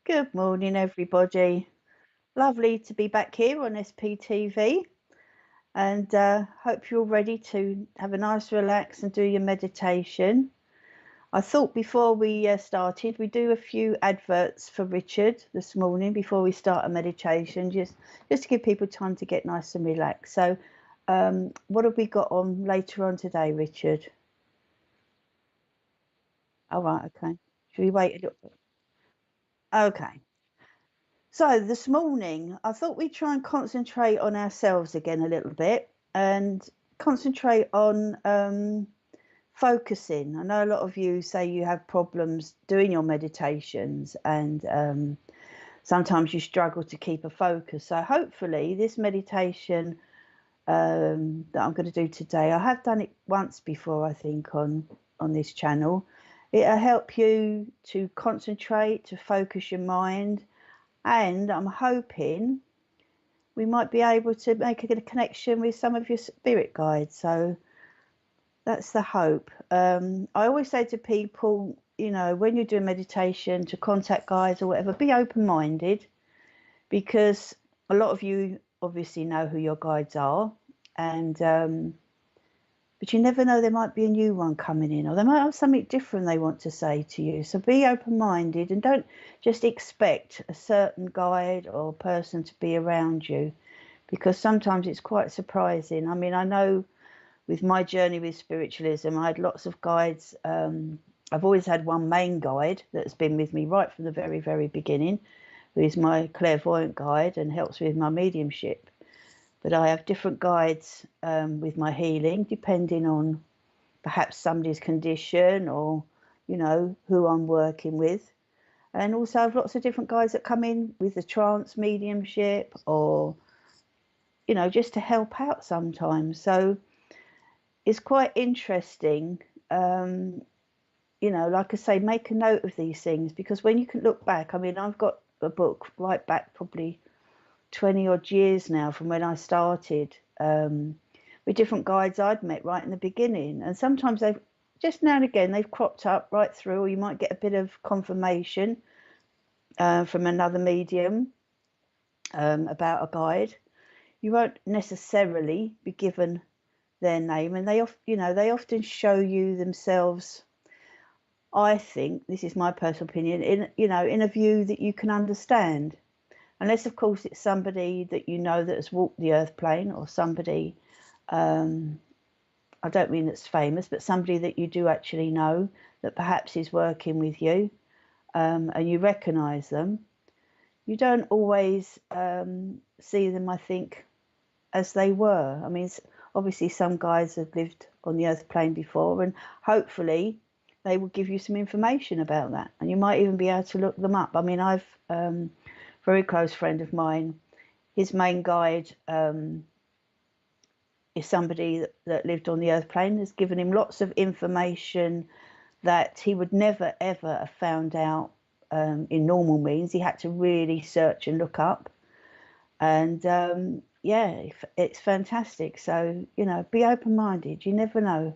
Good morning, everybody. Lovely to be back here on SPTV, and hope you're ready to have a nice relax and do your meditation. I thought before we started, we do a few adverts for Richard this morning before we start a meditation, just to give people time to get nice and relaxed. So, what have we got on later on today, Richard? All right, okay. Should we wait a little bit? Okay. So this morning, I thought we'd try and concentrate on ourselves again a little bit and concentrate on focusing. I know a lot of you say you have problems doing your meditations and sometimes you struggle to keep a focus. So hopefully this meditation that I'm going to do today, I have done it once before, I think, on this channel. It'll help you to concentrate, to focus your mind, and I'm hoping we might be able to make a connection with some of your spirit guides. So that's the hope. I always say to people, when you're doing meditation, to contact guides or whatever, be open-minded, because a lot of you obviously know who your guides are, and but you never know, there might be a new one coming in, or they might have something different they want to say to you. So be open-minded and don't just expect a certain guide or person to be around you, because sometimes it's quite surprising. I mean, I know with my journey with spiritualism, I had lots of guides. I've always had one main guide that's been with me right from the very, very beginning, who is my clairvoyant guide and helps with my mediumship. But I have different guides with my healing, depending on perhaps somebody's condition or, who I'm working with. And also I have lots of different guides that come in with the trance mediumship or, just to help out sometimes. So it's quite interesting. Like I say, make a note of these things, because when you can look back, I mean, I've got a book right back probably 20 odd years now from when I started, with different guides I'd met right in the beginning. And sometimes they've just now and again, they've cropped up right through, or you might get a bit of confirmation from another medium about a guide. You won't necessarily be given their name, and they often show you themselves. I think, this is my personal opinion, in a view that you can understand. Unless, of course, it's somebody that that has walked the earth plane, or somebody, I don't mean that's famous, but somebody that you do actually know that perhaps is working with you, and you recognise them. You don't always see them, I think, as they were. I mean, obviously some guys have lived on the earth plane before, and hopefully they will give you some information about that, and you might even be able to look them up. I mean, I've very close friend of mine, his main guide is somebody that lived on the earth plane, has given him lots of information that he would never ever have found out in normal means. He had to really search and look up, and yeah, it's fantastic. So be open-minded. You never know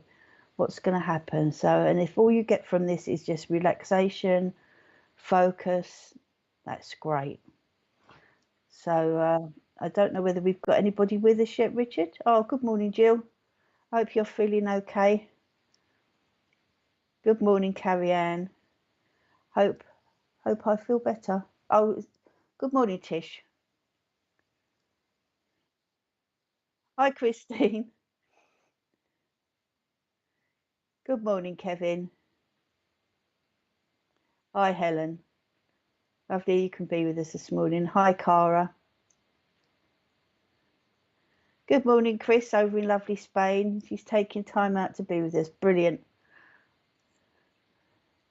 what's going to happen. So, and if all you get from this is just relaxation, focus, that's great. So I don't know whether we've got anybody with us yet, Richard. Oh, good morning, Jill. I hope you're feeling okay. Good morning, Carrie Ann. Hope I feel better. Oh, good morning, Tish. Hi, Christine. Good morning, Kevin. Hi, Helen. Lovely you can be with us this morning. Hi, Cara. Good morning, Chris, over in lovely Spain. She's taking time out to be with us. Brilliant.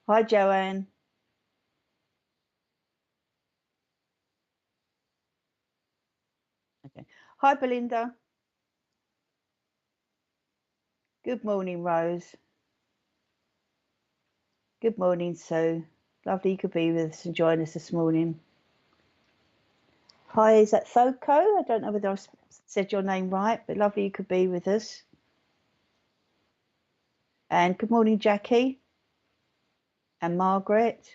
Hi, Joanne. Okay. Hi, Belinda. Good morning, Rose. Good morning, Sue. Lovely you could be with us and join us this morning. Hi, is that Thoko? I don't know whether I said your name right, but lovely you could be with us. And good morning, Jackie and Margaret.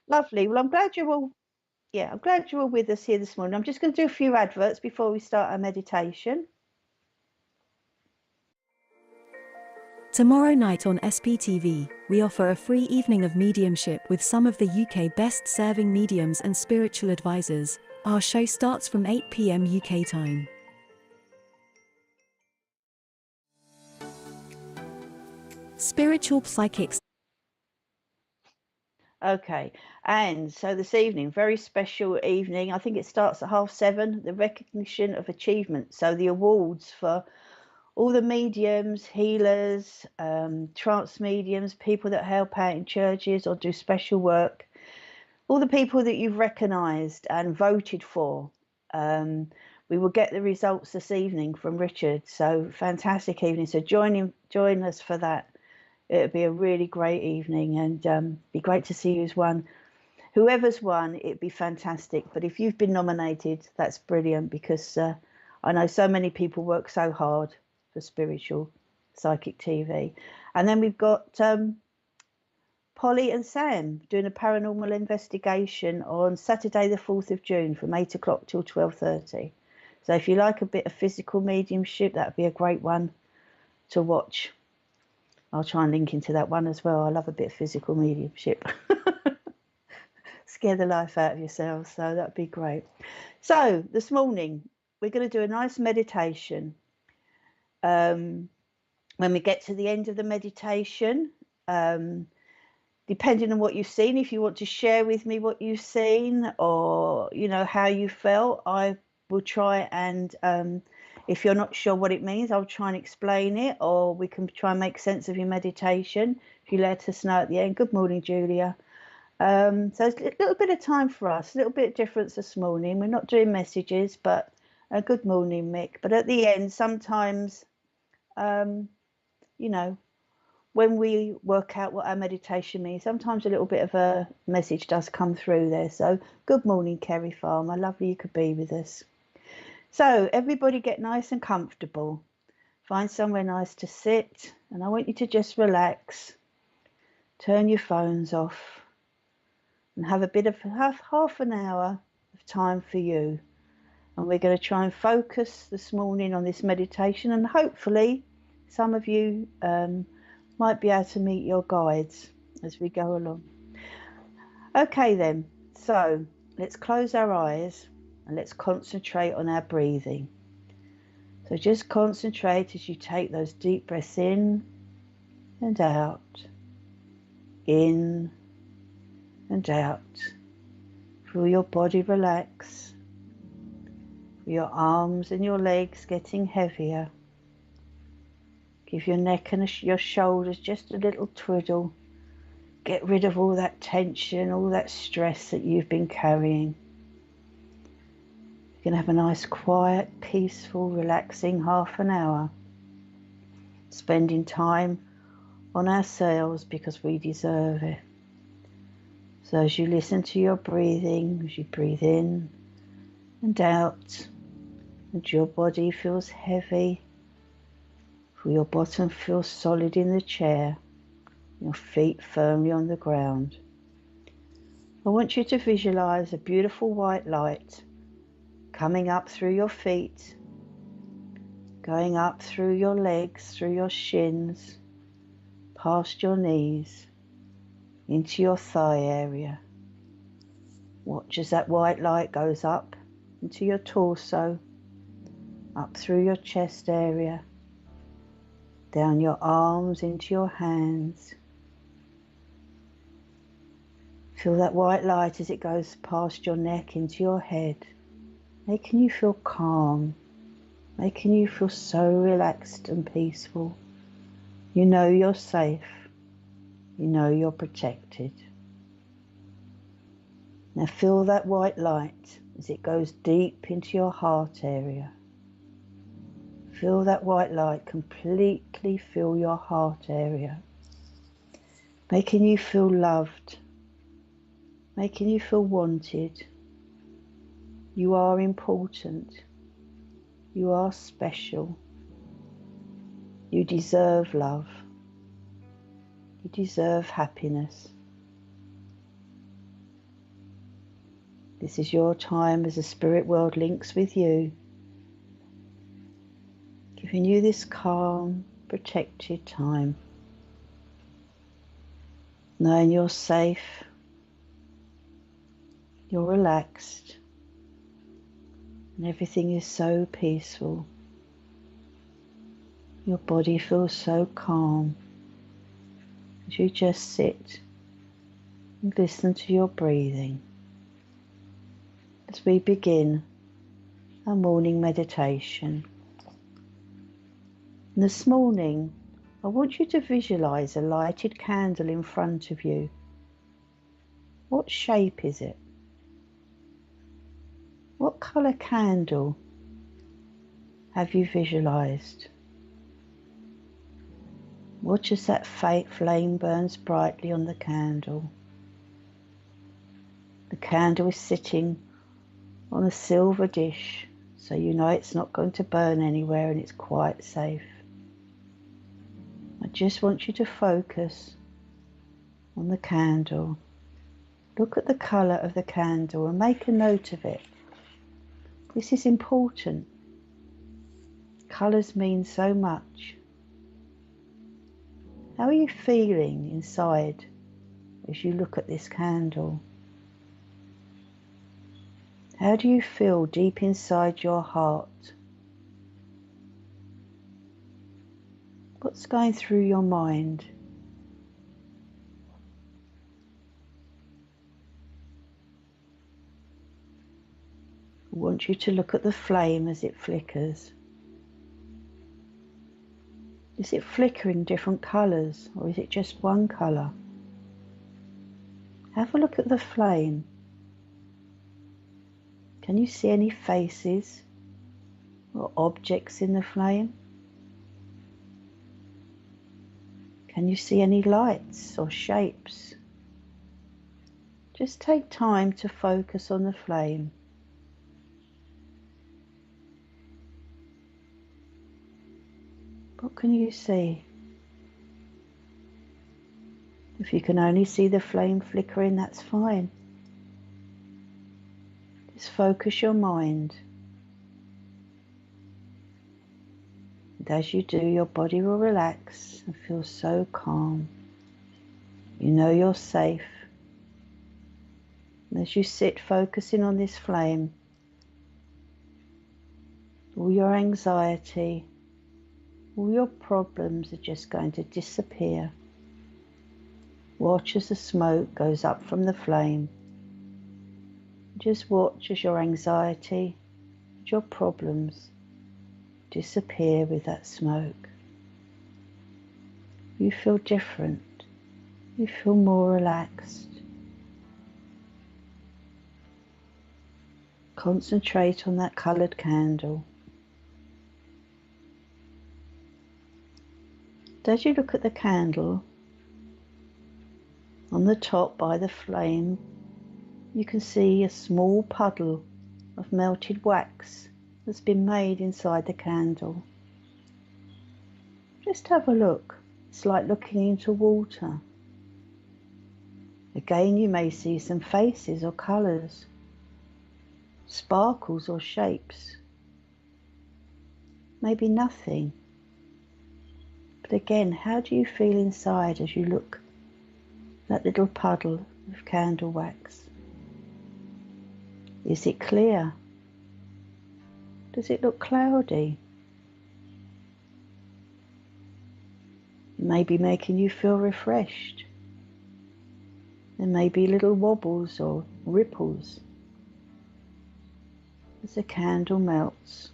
Lovely. Well, I'm glad you're all, yeah, I'm glad you're all with us here this morning. I'm just going to do a few adverts before we start our meditation. Tomorrow night on SPTV, we offer a free evening of mediumship with some of the UK best-serving mediums and spiritual advisors. Our show starts from 8 p.m. UK time. Spiritual psychics. Okay, and so this evening, very special evening. I think it starts at 7:30. The recognition of achievement. So the awards for all the mediums, healers, trance mediums, people that help out in churches or do special work, all the people that you've recognised and voted for. We will get the results this evening from Richard. So fantastic evening. So join us for that. It'll be a really great evening, and be great to see who's won. Whoever's won, it'd be fantastic. But if you've been nominated, that's brilliant, because I know so many people work so hard for Spiritual Psychic TV. And then we've got Polly and Sam doing a paranormal investigation on Saturday the 4th of June from 8 o'clock till 12:30. So if you like a bit of physical mediumship, that'd be a great one to watch. I'll try and link into that one as well. I love a bit of physical mediumship. Scare the life out of yourselves, so that'd be great. So this morning we're going to do a nice meditation. When we get to the end of the meditation, depending on what you've seen, if you want to share with me what you've seen, or how you felt, I will try and if you're not sure what it means, I'll try and explain it, or we can try and make sense of your meditation if you let us know at the end. Good morning, Julia. So it's a little bit of time for us, a little bit of difference this morning. We're not doing messages, but good morning, Mick. But at the end, sometimes, when we work out what our meditation means, sometimes a little bit of a message does come through there. So good morning, Kerry Farmer. Lovely you could be with us. So everybody get nice and comfortable. Find somewhere nice to sit, and I want you to just relax. Turn your phones off and have a bit of half an hour of time for you. And we're going to try and focus this morning on this meditation, and hopefully some of you might be able to meet your guides as we go along. Okay then, so let's close our eyes and let's concentrate on our breathing. So just concentrate as you take those deep breaths in and out, in and out. Feel your body relax, your arms and your legs getting heavier. Give your neck and your shoulders just a little twiddle. Get rid of all that tension, all that stress that you've been carrying. You can have a nice, quiet, peaceful, relaxing half an hour. Spending time on ourselves because we deserve it. So as you listen to your breathing, as you breathe in and out, and your body feels heavy, your bottom feels solid in the chair, your feet firmly on the ground. I want you to visualize a beautiful white light coming up through your feet, going up through your legs, through your shins, past your knees, into your thigh area. Watch as that white light goes up into your torso, up through your chest area, down your arms into your hands. Feel that white light as it goes past your neck into your head, making you feel calm, making you feel so relaxed and peaceful. You know you're safe. You know you're protected. Now feel that white light as it goes deep into your heart area. Feel that white light completely fill your heart area, making you feel loved, making you feel wanted. You are important. You are special. You deserve love. You deserve happiness. This is your time as the spirit world links with you, giving you this calm, protected time, knowing you're safe, you're relaxed, and everything is so peaceful. Your body feels so calm as you just sit and listen to your breathing as we begin our morning meditation. And this morning, I want you to visualize a lighted candle in front of you. What shape is it? What colour candle have you visualized? Watch as that flame burns brightly on the candle. The candle is sitting on a silver dish, so you know it's not going to burn anywhere and it's quite safe. I just want you to focus on the candle. Look at the colour of the candle and make a note of it. This is important. Colours mean so much. How are you feeling inside as you look at this candle? How do you feel deep inside your heart? What's going through your mind? I want you to look at the flame as it flickers. Is it flickering different colours, or is it just one colour? Have a look at the flame. Can you see any faces or objects in the flame? Can you see any lights or shapes? Just take time to focus on the flame. What can you see? If you can only see the flame flickering, that's fine. Just focus your mind. And as you do, your body will relax and feel so calm. You know you're safe. And as you sit focusing on this flame, all your anxiety, all your problems are just going to disappear. Watch as the smoke goes up from the flame. Just watch as your anxiety and your problems disappear with that smoke. You feel different. You feel more relaxed. Concentrate on that coloured candle. As you look at the candle, on the top by the flame, you can see a small puddle of melted wax that's been made inside the candle. Just have a look. It's like looking into water. Again, you may see some faces or colours, sparkles or shapes. Maybe nothing. But again, how do you feel inside as you look at that little puddle of candle wax? Is it clear? Does it look cloudy? It may be making you feel refreshed. There may be little wobbles or ripples as the candle melts.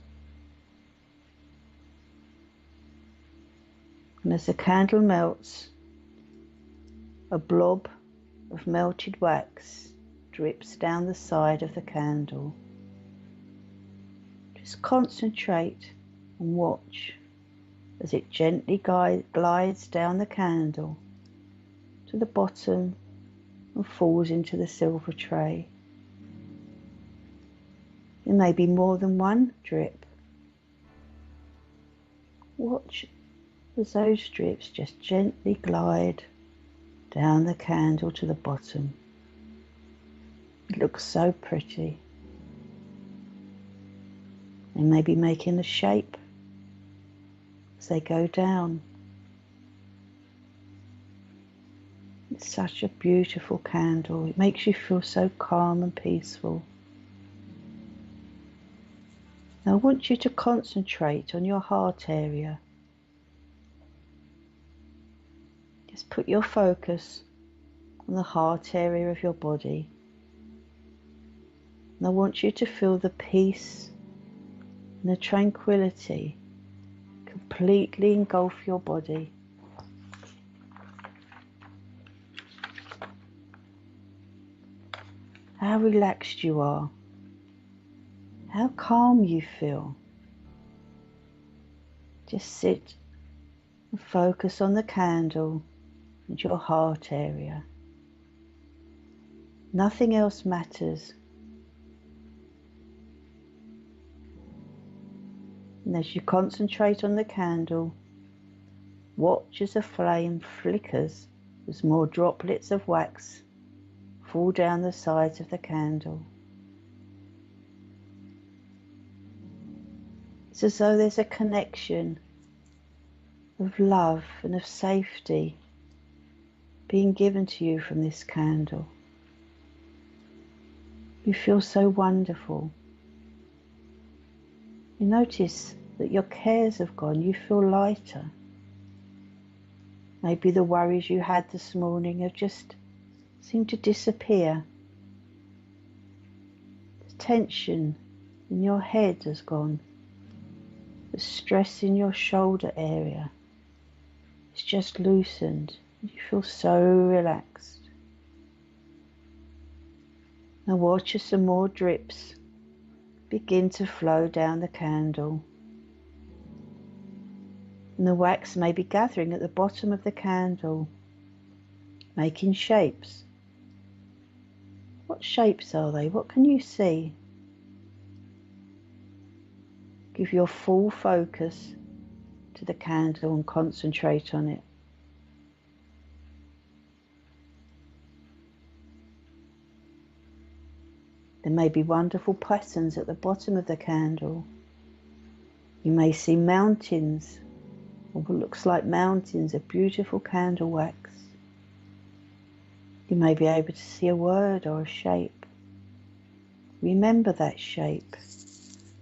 And as the candle melts, a blob of melted wax drips down the side of the candle. Just concentrate and watch as it gently glides down the candle to the bottom and falls into the silver tray. There may be more than one drip. Watch as those drips just gently glide down the candle to the bottom. It looks so pretty. They may be making a shape as they go down. It's such a beautiful candle. It makes you feel so calm and peaceful. Now I want you to concentrate on your heart area. Just put your focus on the heart area of your body. And I want you to feel the peace and the tranquility completely engulf your body. How relaxed you are. How calm you feel. Just sit and focus on the candle and your heart area. Nothing else matters. And as you concentrate on the candle, watch as the flame flickers as more droplets of wax fall down the sides of the candle. It's as though there's a connection of love and of safety being given to you from this candle. You feel so wonderful. You notice that your cares have gone. You feel lighter. Maybe the worries you had this morning have just seemed to disappear. The tension in your head has gone. The stress in your shoulder area is just loosened. You feel so relaxed. Now watch as some more drips begin to flow down the candle. And the wax may be gathering at the bottom of the candle, making shapes. What shapes are they? What can you see? Give your full focus to the candle and concentrate on it. There may be wonderful patterns at the bottom of the candle. You may see mountains, or what looks like mountains of beautiful candle wax. You may be able to see a word or a shape. Remember that shape.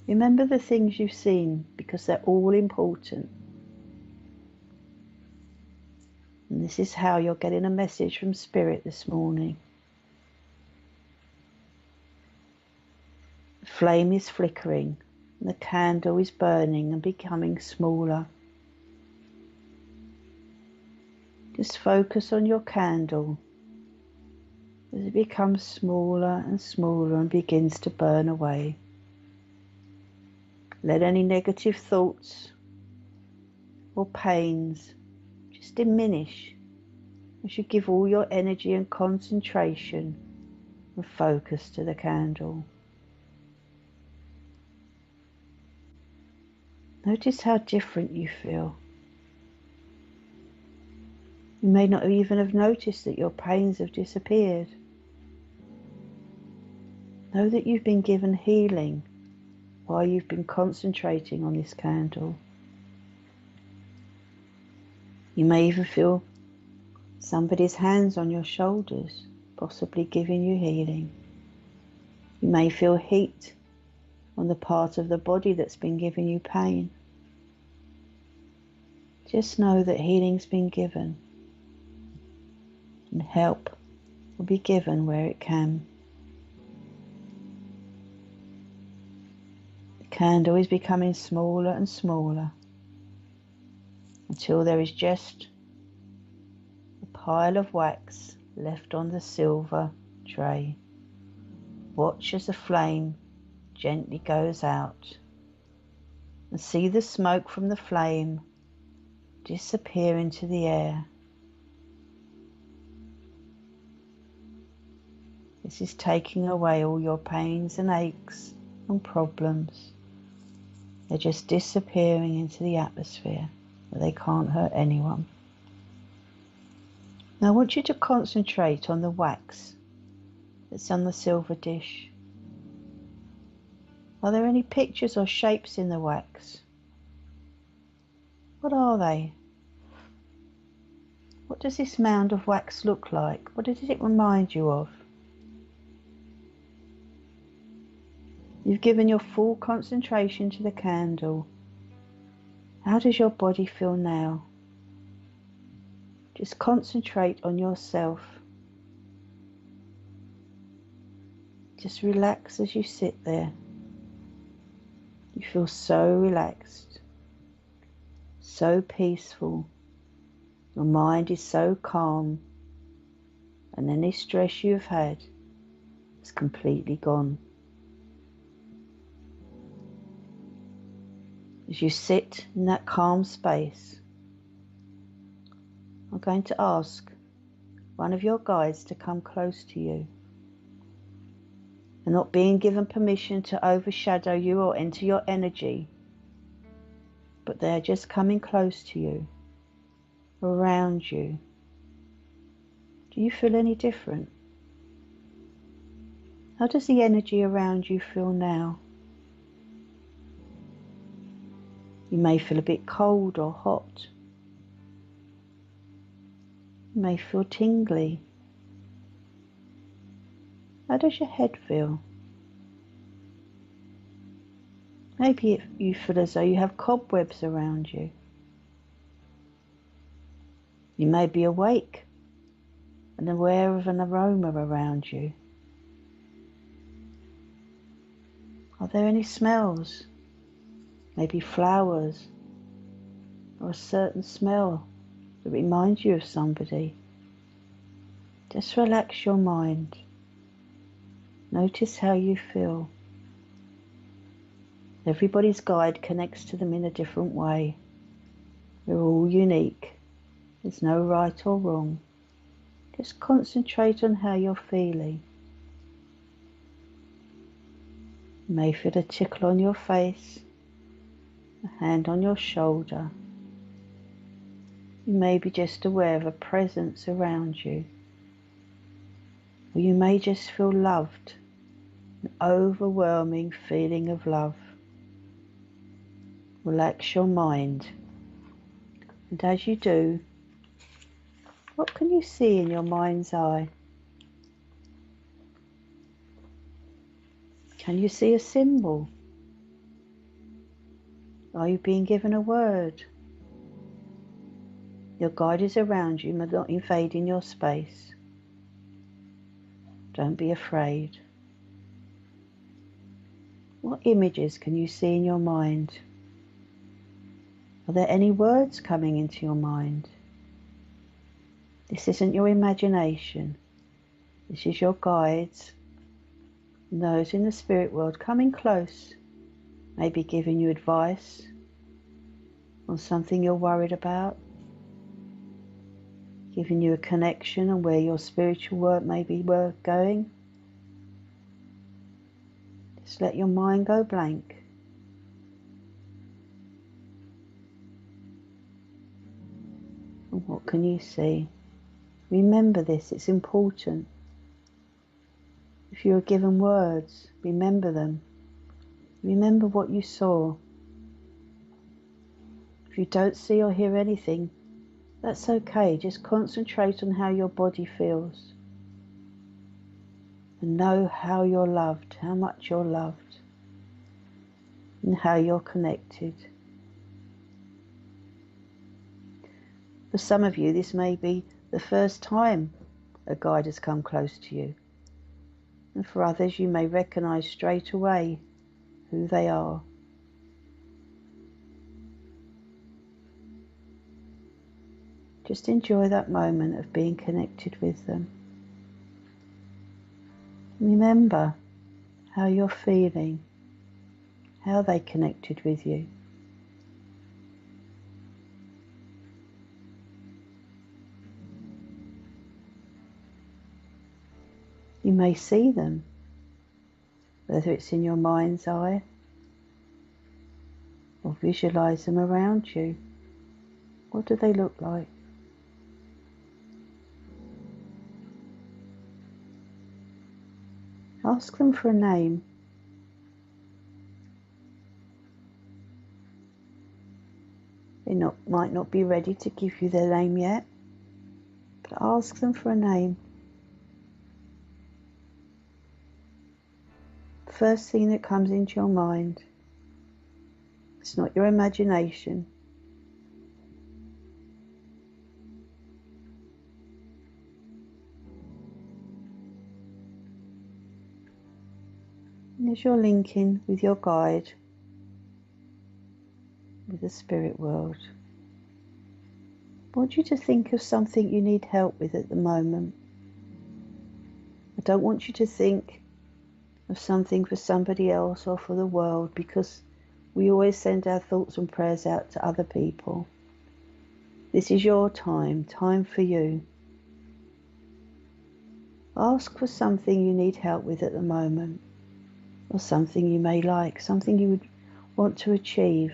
Remember the things you've seen, because they're all important. And this is how you're getting a message from Spirit this morning. The flame is flickering, and the candle is burning and becoming smaller. Just focus on your candle as it becomes smaller and smaller and begins to burn away. Let any negative thoughts or pains just diminish as you give all your energy and concentration and focus to the candle. Notice how different you feel. You may not even have noticed that your pains have disappeared. Know that you've been given healing while you've been concentrating on this candle. You may even feel somebody's hands on your shoulders, possibly giving you healing. You may feel heat on the part of the body that's been giving you pain. Just know that healing's been given, and help will be given where it can. The candle is becoming smaller and smaller until there is just a pile of wax left on the silver tray. Watch as the flame gently goes out, and see the smoke from the flame disappear into the air. This is taking away all your pains and aches and problems. They're just disappearing into the atmosphere where they can't hurt anyone. Now I want you to concentrate on the wax that's on the silver dish? Are there any pictures or shapes in the wax? What are they? What does this mound of wax look like? What does it remind you of? You've given your full concentration to the candle. How does your body feel now? Just concentrate on yourself. Just relax as you sit there. You feel so relaxed, so peaceful. Your mind is so calm, and any stress you've had is completely gone. As you sit in that calm space, I'm going to ask one of your guides to come close to you. They're not being given permission to overshadow you or enter your energy, but they're just coming close to you, around you. Do you feel any different? How does the energy around you feel now? You may feel a bit cold or hot. You may feel tingly. How does your head feel? Maybe you feel as though you have cobwebs around you. You may be awake and aware of an aroma around you. Are there any smells? Maybe flowers or a certain smell that reminds you of somebody. Just relax your mind. Notice how you feel. Everybody's guide connects to them in a different way. We're all unique. There's no right or wrong. Just concentrate on how you're feeling. You may feel a tickle on your face, a hand on your shoulder. You may be just aware of a presence around you. Or you may just feel loved, an overwhelming feeling of love. Relax your mind. And as you do, what can you see in your mind's eye? Can you see a symbol? Are you being given a word? Your guide is around you, but not invading your space. Don't be afraid. What images can you see in your mind? Are there any words coming into your mind? This isn't your imagination. This is your guides and those in the spirit world coming close, maybe giving you advice on something you're worried about, giving you a connection on where your spiritual work may be going. Just let your mind go blank. And what can you see? Remember this, it's important. If you are given words, remember them. Remember what you saw. If you don't see or hear anything, that's okay. Just concentrate on how your body feels. And know how you're loved, how much you're loved, and how you're connected. For some of you, this may be the first time a guide has come close to you. And for others, you may recognize straight away who they are. Just enjoy that moment of being connected with them. Remember how you're feeling, how they connected with you. You may see them, whether it's in your mind's eye or visualize them around you. What do they look like? Ask them for a name. They might not be ready to give you their name yet, but ask them for a name. First thing that comes into your mind. It's not your imagination. And as you're linking with your guide, with the spirit world, I want you to think of something you need help with at the moment. I don't want you to think of something for somebody else or for the world, because we always send our thoughts and prayers out to other people. This is your time for you. Ask for something you need help with at the moment, or something you may like, something you would want to achieve.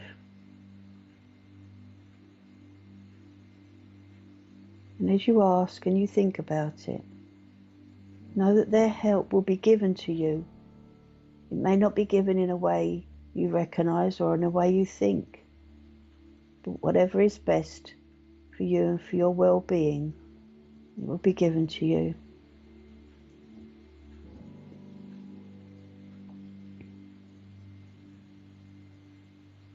And as you ask and you think about it, know that their help will be given to you. It may not be given in a way you recognize or in a way you think, but whatever is best for you and for your well-being, it will be given to you.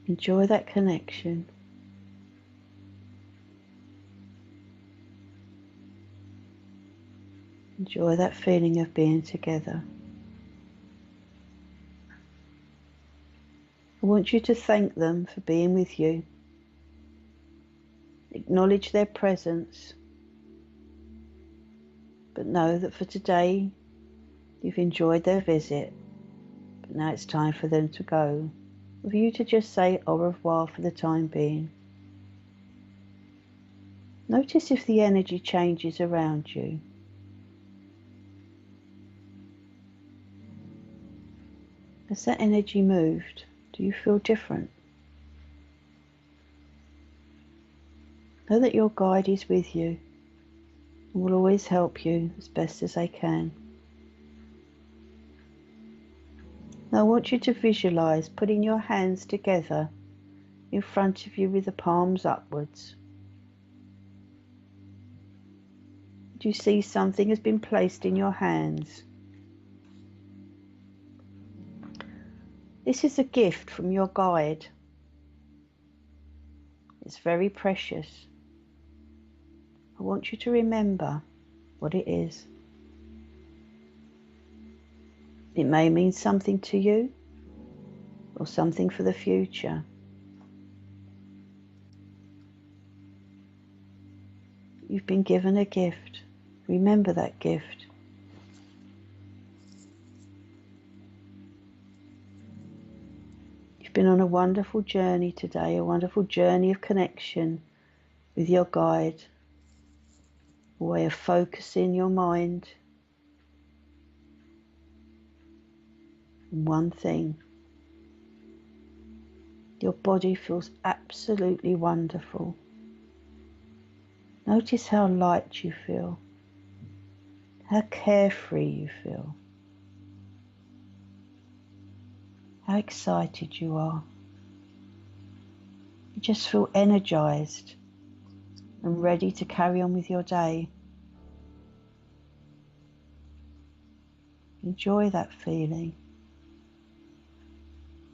Enjoy that connection. Enjoy that feeling of being together. I want you to thank them for being with you. Acknowledge their presence, but know that for today you've enjoyed their visit, but now it's time for them to go, for you to just say au revoir for the time being. Notice if the energy changes around you. Has that energy moved? Do you feel different? Know that your guide is with you and will always help you as best as they can. Now I want you to visualize putting your hands together in front of you with the palms upwards. Do you see something has been placed in your hands? This is a gift from your guide. It's very precious. I want you to remember what it is. It may mean something to you or something for the future. You've been given a gift. Remember that gift. You've been on a wonderful journey today, a wonderful journey of connection with your guide, a way of focusing your mind on one thing. Your body feels absolutely wonderful. Notice how light you feel, how carefree you feel, how excited you are. You just feel energized and ready to carry on with your day. Enjoy that feeling.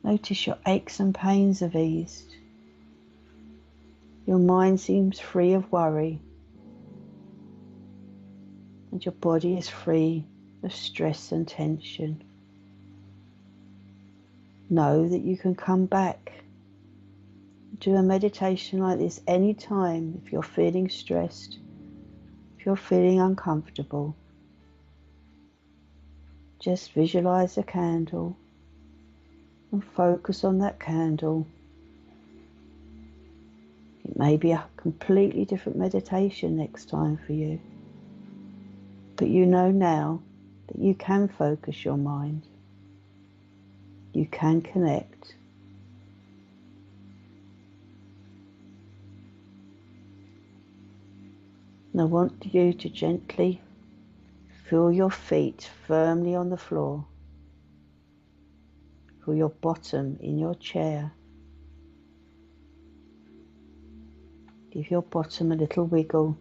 Notice your aches and pains have eased. Your mind seems free of worry, and your body is free of stress and tension. Know that you can come back, do a meditation like this anytime if you're feeling stressed, if you're feeling uncomfortable. Just visualize a candle and focus on that candle. It may be a completely different meditation next time for you, but you know now that you can focus your mind. You can connect. And I want you to gently feel your feet firmly on the floor. Feel your bottom in your chair. Give your bottom a little wiggle.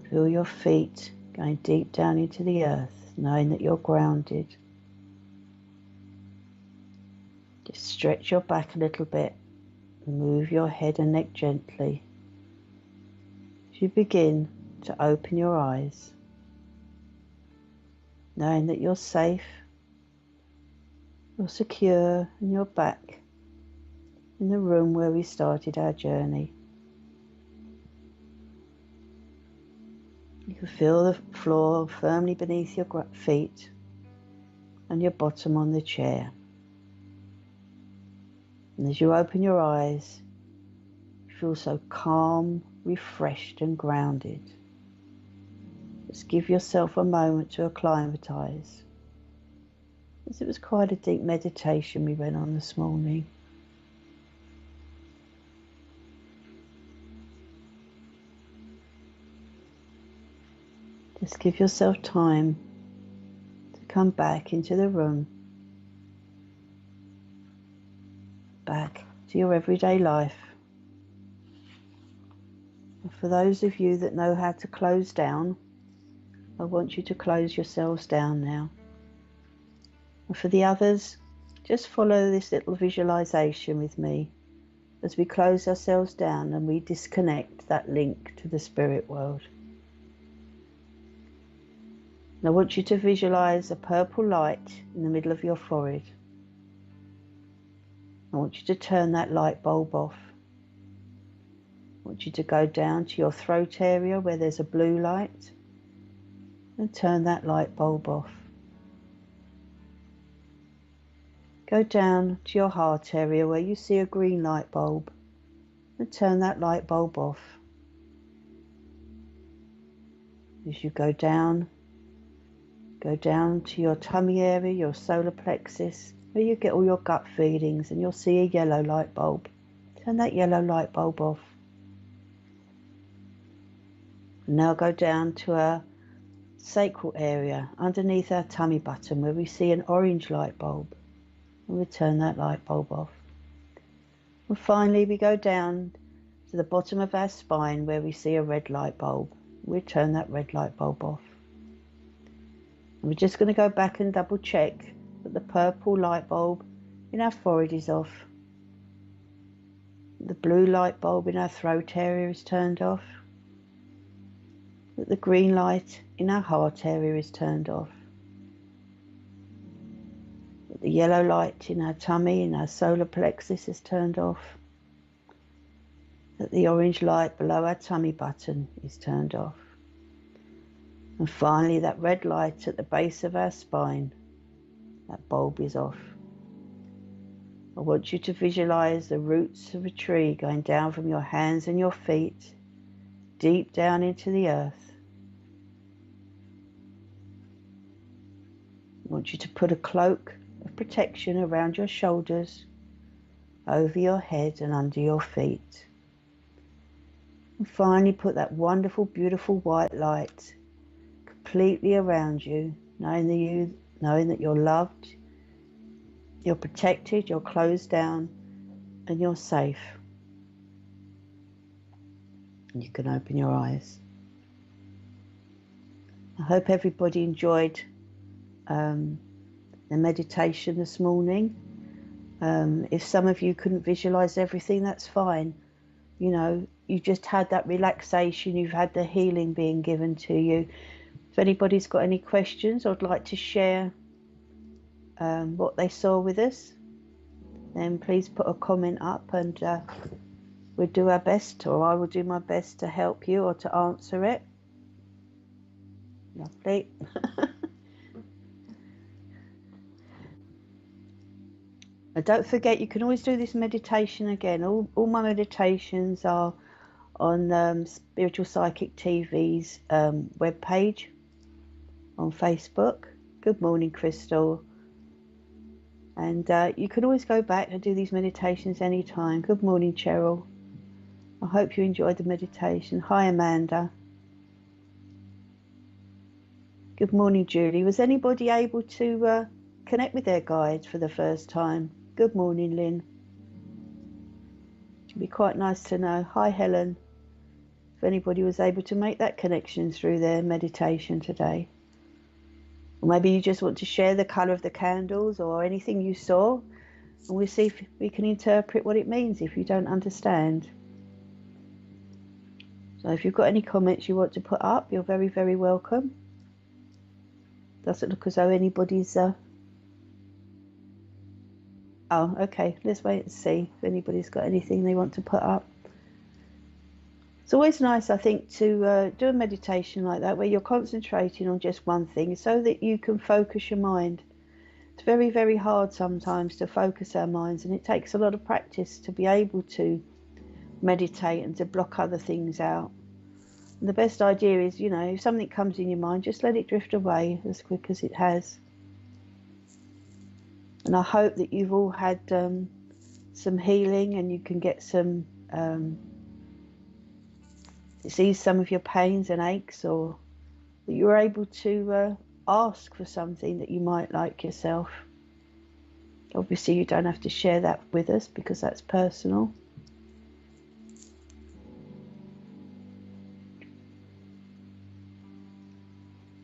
Feel your feet going deep down into the earth, knowing that you're grounded. Just stretch your back a little bit and move your head and neck gently as you begin to open your eyes, knowing that you're safe, you're secure, and you're back in the room where we started our journey. You can feel the floor firmly beneath your feet and your bottom on the chair. And as you open your eyes, you feel so calm, refreshed and grounded. Just give yourself a moment to acclimatise, as it was quite a deep meditation we went on this morning. Just give yourself time to come back into the room, back to your everyday life. And for those of you that know how to close down, I want you to close yourselves down now. And for the others, just follow this little visualization with me as we close ourselves down and we disconnect that link to the spirit world. And I want you to visualize a purple light in the middle of your forehead. I want you to turn that light bulb off. I want you to go down to your throat area where there's a blue light and turn that light bulb off. Go down to your heart area where you see a green light bulb and turn that light bulb off. As you go down to your tummy area, your solar plexus, where you get all your gut feelings, and you'll see a yellow light bulb. Turn that yellow light bulb off. And now go down to our sacral area underneath our tummy button where we see an orange light bulb, and we turn that light bulb off. And finally we go down to the bottom of our spine where we see a red light bulb. We turn that red light bulb off. And we're just going to go back and double check that the purple light bulb in our forehead is off. The blue light bulb in our throat area is turned off. That the green light in our heart area is turned off. That the yellow light in our tummy, in our solar plexus is turned off. That the orange light below our tummy button is turned off. And finally that red light at the base of our spine, that bulb is off. I want you to visualize the roots of a tree going down from your hands and your feet, deep down into the earth. I want you to put a cloak of protection around your shoulders, over your head and under your feet. And finally put that wonderful, beautiful white light completely around you, knowing that you're loved, you're protected, you're closed down, and you're safe. And you can open your eyes. I hope everybody enjoyed the meditation this morning. If some of you couldn't visualize everything, that's fine. You know, you just had that relaxation, you've had the healing being given to you. If anybody's got any questions or would like to share what they saw with us, then please put a comment up and we'll do our best, or I will do my best to help you or to answer it. Lovely. And don't forget, you can always do this meditation again. All my meditations are on Spiritual Psychic TV's webpage on Facebook. Good morning, Crystal. And you can always go back and do these meditations anytime. Good morning, Cheryl. I hope you enjoyed the meditation. Hi, Amanda. Good morning, Julie. Was anybody able to connect with their guides for the first time. Good morning, Lynn. It'd be quite nice to know. Hi, Helen. If anybody was able to make that connection through their meditation today. Or maybe you just want to share the colour of the candles or anything you saw, and we'll see if we can interpret what it means if you don't understand. So if you've got any comments you want to put up, you're very, very welcome. Doesn't look as though anybody's... Oh, okay, let's wait and see if anybody's got anything they want to put up. It's always nice, I think, to do a meditation like that where you're concentrating on just one thing so that you can focus your mind. It's very, very hard sometimes to focus our minds, and it takes a lot of practice to be able to meditate and to block other things out. And the best idea is, you know, if something comes in your mind, just let it drift away as quick as it has. And I hope that you've all had some healing and you can get some... ease some of your pains and aches, or that you're able to ask for something that you might like yourself. Obviously you don't have to share that with us because that's personal.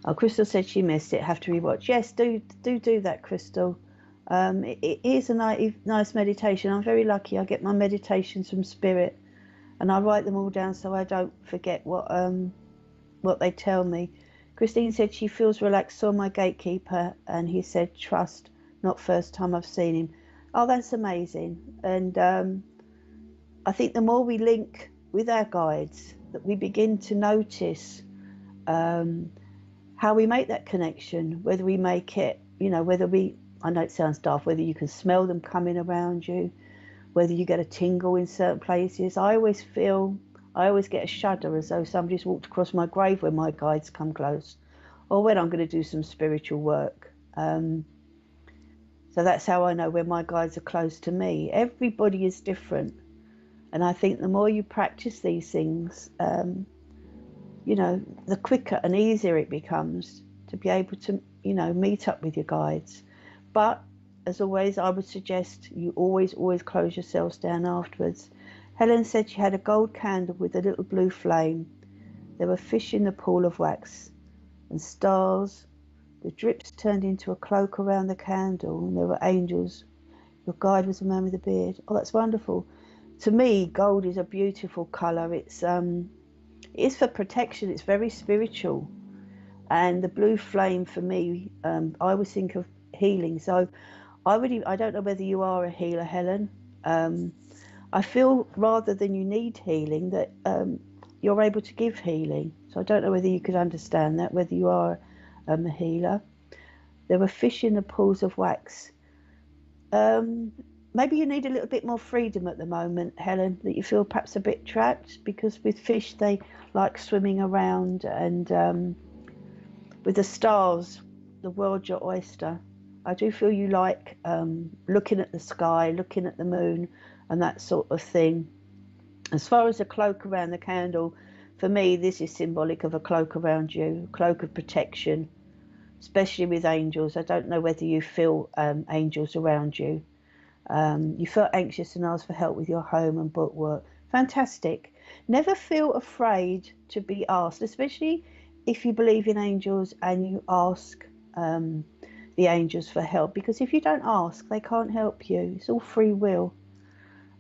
Oh, Crystal said she missed it, have to rewatch. Yes, do that, Crystal. It is a nice meditation. I'm very lucky. I get my meditations from Spirit, and I write them all down so I don't forget what they tell me. Christine said she feels relaxed, saw my gatekeeper, and he said, trust, not first time I've seen him. Oh, that's amazing. And I think the more we link with our guides, that we begin to notice how we make that connection, whether we make it, you know, I know it sounds daft, whether you can smell them coming around you, whether you get a tingle in certain places. I always get a shudder as though somebody's walked across my grave when my guides come close, or when I'm going to do some spiritual work. So that's how I know when my guides are close to me. Everybody is different. And I think the more you practice these things, you know, the quicker and easier it becomes to be able to, you know, meet up with your guides. But as always, I would suggest you always close yourselves down afterwards. Helen said she had a gold candle with a little blue flame. There were fish in the pool of wax and stars. The drips turned into a cloak around the candle, and there were angels. Your guide was a man with a beard. Oh, that's wonderful. To me, gold is a beautiful colour. It is for protection. It's very spiritual. And the blue flame for me, I always think of healing. So I don't know whether you are a healer, Helen. I feel rather than you need healing, that you're able to give healing. So I don't know whether you could understand that, whether you are a healer. There were fish in the pools of wax. Maybe you need a little bit more freedom at the moment, Helen, that you feel perhaps a bit trapped, because with fish, they like swimming around, and with the stars, the world's your oyster. I do feel you like looking at the sky, looking at the moon, and that sort of thing. As far as a cloak around the candle, for me, this is symbolic of a cloak around you, a cloak of protection, especially with angels. I don't know whether you feel angels around you. You felt anxious and asked for help with your home and book work. Fantastic. Never feel afraid to be asked, especially if you believe in angels and you ask the angels for help, because if you don't ask, they can't help you. It's all free will.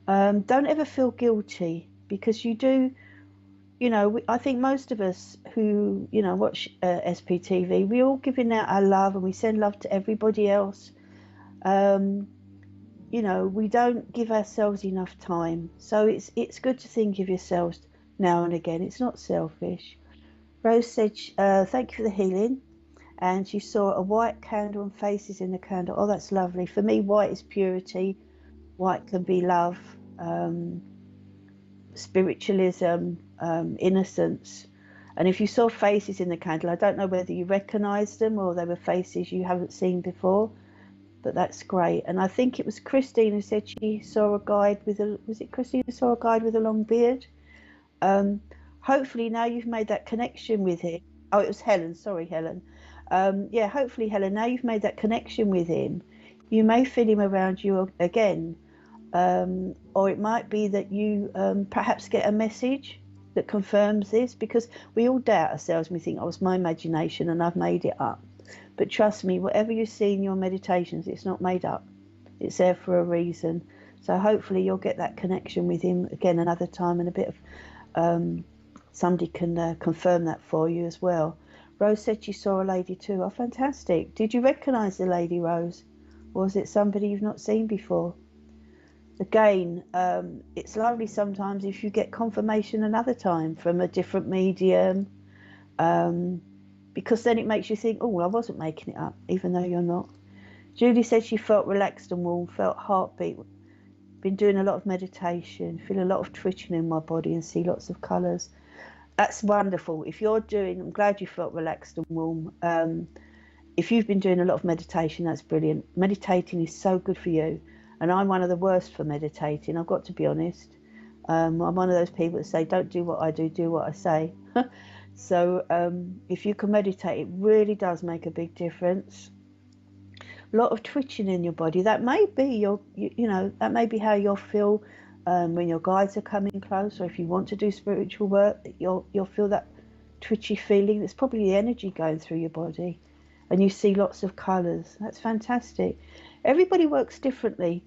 Don't ever feel guilty, because you do, you know, I think most of us who, you know, watch SPTV, we all giving out our love and we send love to everybody else. You know, we don't give ourselves enough time. So it's good to think of yourselves now and again. It's not selfish. Rose said, thank you for the healing. And she saw a white candle and faces in the candle. Oh, that's lovely. For me, white is purity. White can be love, spiritualism, innocence. And if you saw faces in the candle, I don't know whether you recognised them or they were faces you haven't seen before, but that's great. And I think it was Christine who said she saw a guide with was it Christine who saw a guide with a long beard? Hopefully now you've made that connection with it. Oh, it was Helen. Sorry, Helen. Yeah, hopefully, Helen, now you've made that connection with him, you may feel him around you again. Or it might be that you perhaps get a message that confirms this, because we all doubt ourselves and we think, oh, it's my imagination and I've made it up. But trust me, whatever you see in your meditations, it's not made up. It's there for a reason. So hopefully you'll get that connection with him again another time, and a bit of somebody can confirm that for you as well. Rose said she saw a lady too. Oh, fantastic. Did you recognise the lady, Rose? Or was it somebody you've not seen before? Again, it's lovely sometimes if you get confirmation another time from a different medium, because then it makes you think, oh, well, I wasn't making it up, even though you're not. Julie said she felt relaxed and warm, felt heartbeat, been doing a lot of meditation, feel a lot of twitching in my body and see lots of colours. That's wonderful. If you're doing, I'm glad you felt relaxed and warm. If you've been doing a lot of meditation, that's brilliant. Meditating is so good for you. And I'm one of the worst for meditating, I've got to be honest. I'm one of those people that say, don't do what I do, do what I say. So if you can meditate, it really does make a big difference. A lot of twitching in your body. That may be you know, that may be how you'll feel when your guides are coming close, or if you want to do spiritual work, you'll feel that twitchy feeling. It's probably the energy going through your body, and you see lots of colours. That's fantastic. Everybody works differently.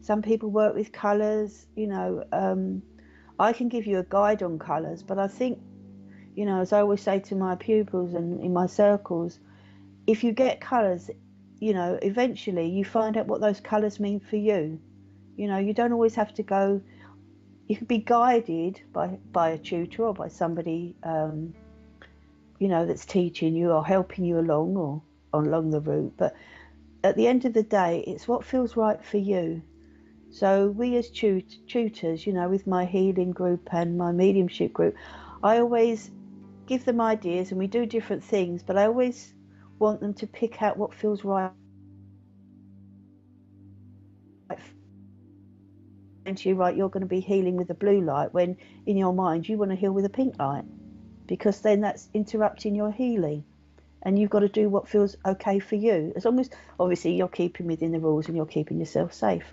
Some people work with colours, you know. I can give you a guide on colours, but I think, you know, as I always say to my pupils and in my circles, if you get colours, you know, eventually you find out what those colours mean for you. You know, you don't always have to go, you can be guided by a tutor or by somebody, you know, that's teaching you or helping you along or along the route. But at the end of the day, it's what feels right for you. So we as tutors, you know, with my healing group and my mediumship group, I always give them ideas and we do different things, but I always want them to pick out what feels right. And to you, right, you're going to be healing with the blue light, when in your mind you want to heal with a pink light, because then that's interrupting your healing. And you've got to do what feels okay for you, as long as obviously you're keeping within the rules and you're keeping yourself safe.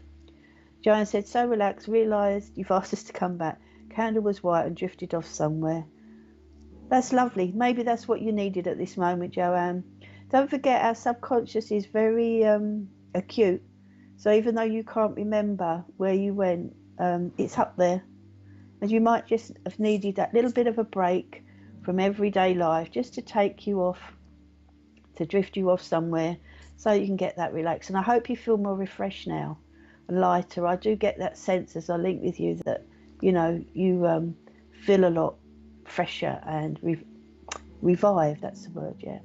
Joanne said, so relaxed, realised you've asked us to come back. Candle was white and drifted off somewhere. That's lovely. Maybe that's what you needed at this moment, Joanne. Don't forget, our subconscious is very acute. So even though you can't remember where you went, it's up there. And you might just have needed that little bit of a break from everyday life, just to take you off, to drift you off somewhere, so you can get that relaxed. And I hope you feel more refreshed now and lighter. I do get that sense as I link with you that, you know, you feel a lot fresher and revived. That's the word, yeah.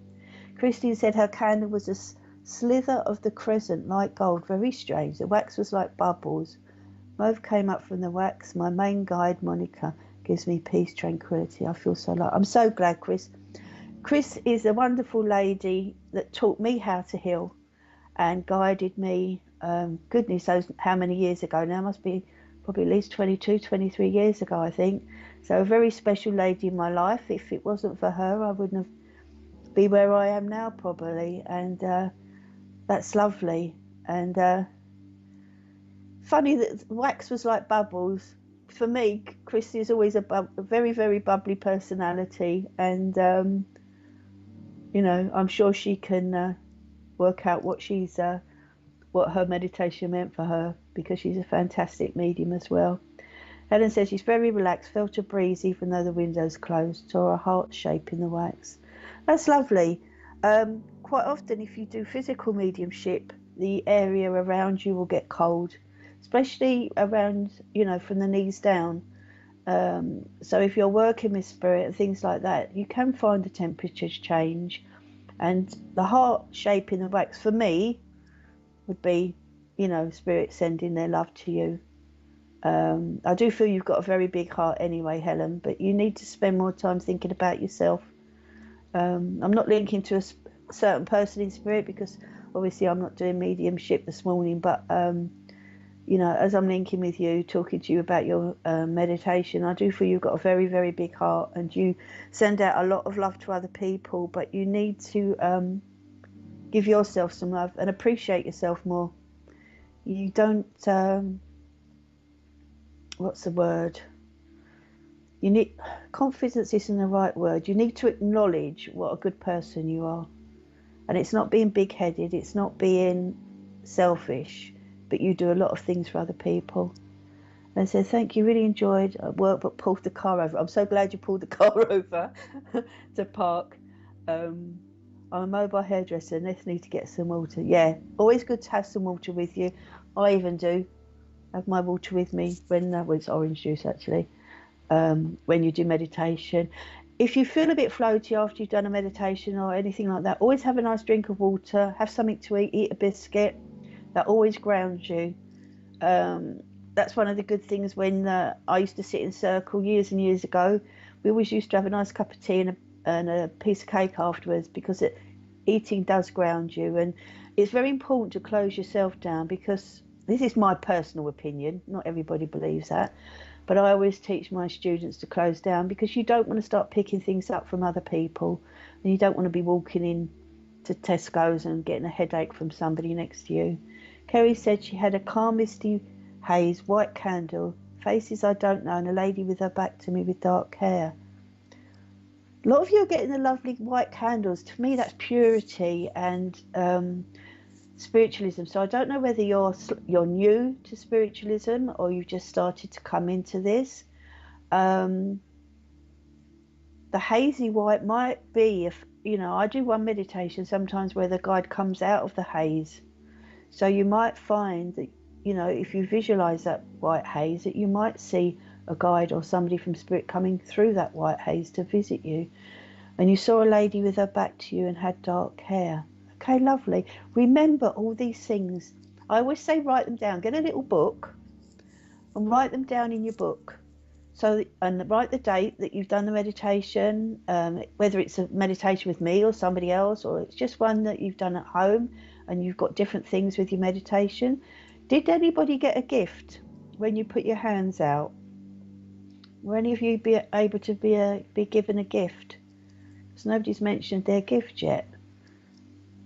Christine said her candle was a slither of the crescent, light gold, very strange. The wax was like bubbles. Mauve came up from the wax. My main guide, Monica, gives me peace, tranquility. I feel so light. I'm so glad, Chris. Chris is a wonderful lady that taught me how to heal and guided me. Goodness knows how many years ago now, must be probably at least 22, 23 years ago, I think. So a very special lady in my life. If it wasn't for her, I wouldn't have be where I am now, probably. And that's lovely. And funny that wax was like bubbles. For me, Christy is always a very, very bubbly personality. And, you know, I'm sure she can work out what what her meditation meant for her, because she's a fantastic medium as well. Helen says she's very relaxed, felt a breeze even though the window's closed, saw a heart shape in the wax. That's lovely. Quite often if you do physical mediumship, the area around you will get cold, especially around, you know, from the knees down. So if you're working with spirit and things like that, you can find the temperatures change. And the heart shape in the wax, for me, would be, you know, spirit sending their love to you. I do feel you've got a very big heart anyway, Helen, but you need to spend more time thinking about yourself. I'm not linking to a certain person in spirit, because obviously I'm not doing mediumship this morning, but you know, as I'm linking with you, talking to you about your meditation, I do feel you've got a very, very big heart, and you send out a lot of love to other people, but you need to give yourself some love and appreciate yourself more. You don't, what's the word? You need, confidence isn't the right word. You need to acknowledge what a good person you are. And it's not being big-headed, it's not being selfish, but you do a lot of things for other people. And so thank you, really enjoyed work, but pulled the car over. I'm so glad you pulled the car over to park. I'm a mobile hairdresser, and let's need to get some water. Yeah, always good to have some water with you. I even do have my water with me when, well, it's orange juice actually, when you do meditation. If you feel a bit floaty after you've done a meditation or anything like that, always have a nice drink of water, have something to eat a biscuit. That always grounds you. That's one of the good things when I used to sit in circle years and years ago. We always used to have a nice cup of tea and a piece of cake afterwards, because eating does ground you. And it's very important to close yourself down, because this is my personal opinion. Not everybody believes that. But I always teach my students to close down, because you don't want to start picking things up from other people, and you don't want to be walking in to Tesco's and getting a headache from somebody next to you. Kerry said she had a calm, misty haze, white candle, faces I don't know, and a lady with her back to me with dark hair. A lot of you are getting the lovely white candles. To me, that's purity and spiritualism. So I don't know whether you're new to spiritualism or you've just started to come into this. The hazy white might be, if you know, I do one meditation sometimes where the guide comes out of the haze. So you might find that, you know, if you visualize that white haze, that you might see a guide or somebody from spirit coming through that white haze to visit you. And you saw a lady with her back to you and had dark hair. Okay, lovely. Remember all these things. I always say write them down. Get a little book and write them down in your book. So, and write the date that you've done the meditation, whether it's a meditation with me or somebody else, or it's just one that you've done at home and you've got different things with your meditation. Did anybody get a gift when you put your hands out? Were any of you be able to be given a gift? Because nobody's mentioned their gift yet.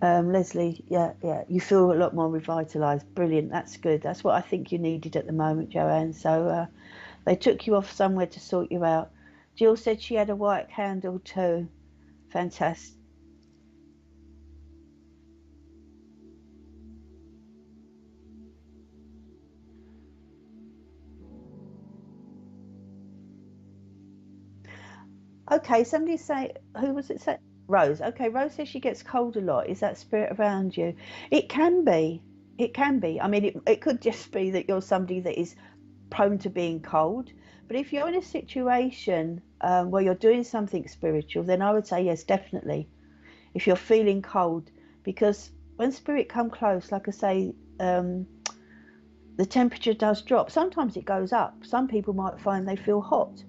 Lesley, yeah, you feel a lot more revitalised. Brilliant, that's good. That's what I think you needed at the moment, Joanne. So they took you off somewhere to sort you out. Jill said she had a white candle too. Fantastic. Okay, somebody say, who was it? Say Rose. Okay, Rose says she gets cold a lot. Is that spirit around you? It can be. It can be. I mean, it could just be that you're somebody that is prone to being cold. But if you're in a situation where you're doing something spiritual, then I would say yes, definitely. If you're feeling cold, because when spirit come close, like I say, the temperature does drop. Sometimes it goes up. Some people might find they feel hot.